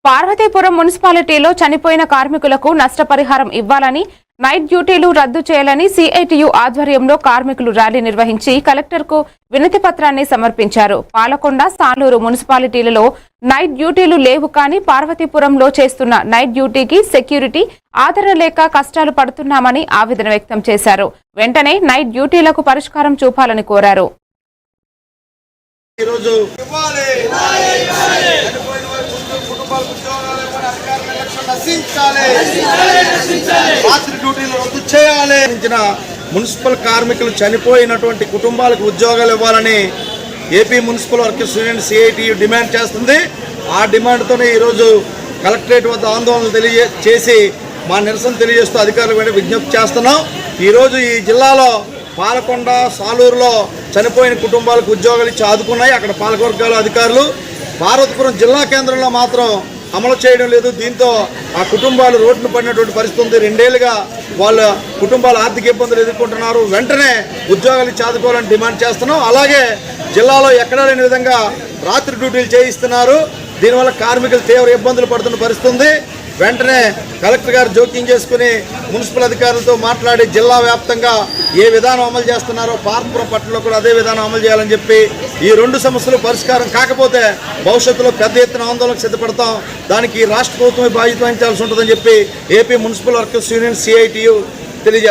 పార్వతీపురం మున్సిపాలిటీలో చనిపోయిన కార్మికులకు నష్టపరిహారం ఇవ్వాలని, నైట్ డ్యూటీలు రద్దు చేయాలని సిఐటియు ఆధ్వర్యంలో కార్మికులు ర్యాలీ నిర్వహించి కలెక్టర్కు వినతి పత్రాన్ని సమర్పించారు. పాలకొండ, సాలూరు మున్సిపాలిటీలలో నైట్ డ్యూటీలు లేవు కానీ పార్వతీపురంలో చేస్తున్న నైట్ డ్యూటీకి సెక్యూరిటీ ఆదరణ లేక కష్టాలు పడుతున్నామని ఆవేదన వ్యక్తం చేశారు. వెంటనే నైట్ డ్యూటీలకు పరిష్కారం చూపాలని కోరారు. రాత్రి డ్యూటీలు రద్దు చేయాలి. మున్సిపల్ కార్మికులు చనిపోయినటువంటి కుటుంబాలకు ఉద్యోగాలు ఇవ్వాలని AP municipal workers union CITU demand చేస్తుంది. ఆ డిమాండ్తోనే ఈరోజు కలెక్టరేట్ వద్ద ఆందోళన చేసి మా నిరసన తెలియజేస్తూ అధికారులకు వెంటనే విజ్ఞప్తి చేస్తున్నాం. ఈరోజు ఈ జిల్లాలో పాలకొండ, సాలూరులో చనిపోయిన కుటుంబాలకు ఉద్యోగాలు ఇచ్చి ఆదుకున్నాయి అక్కడ పాలకవర్గాల అధికారులు. పార్వతీపురం జిల్లా కేంద్రంలో మాత్రం అమలు చేయడం లేదు. దీంతో ఆ కుటుంబాలు రోడ్డున పడినటువంటి పరిస్థితి ఉంది. 2 ఏళ్లుగా వాళ్ళ కుటుంబాలు ఆర్థిక ఇబ్బందులు ఎదుర్కొంటున్నారు. వెంటనే ఉద్యోగాలు ఇచ్చి ఆదుకోవాలని డిమాండ్ చేస్తున్నాం. అలాగే జిల్లాలో ఎక్కడా లేని విధంగా రాత్రి డ్యూటీలు చేయిస్తున్నారు. దీనివల్ల కార్మికులు తీవ్ర ఇబ్బందులు పడుతున్న పరిస్థితి ఉంది. వెంటనే కలెక్టర్ గారు జోక్యం చేసుకుని మున్సిపల్ అధికారులతో మాట్లాడి జిల్లా వ్యాప్తంగా ఏ విధానం అమలు చేస్తున్నారో పార్వతీపురం పట్టణంలో కూడా అదే విధానం అమలు చేయాలని చెప్పి, ఈ 2 సమస్యలు పరిష్కారం కాకపోతే భవిష్యత్తులో పెద్ద ఎత్తున ఆందోళనకు సిద్ధపడతాం. దానికి రాష్ట్ర ప్రభుత్వమే బాధ్యత వహించాల్సి ఉంటుందని చెప్పి AP municipal workers union CITU తెలియజేస్తారు.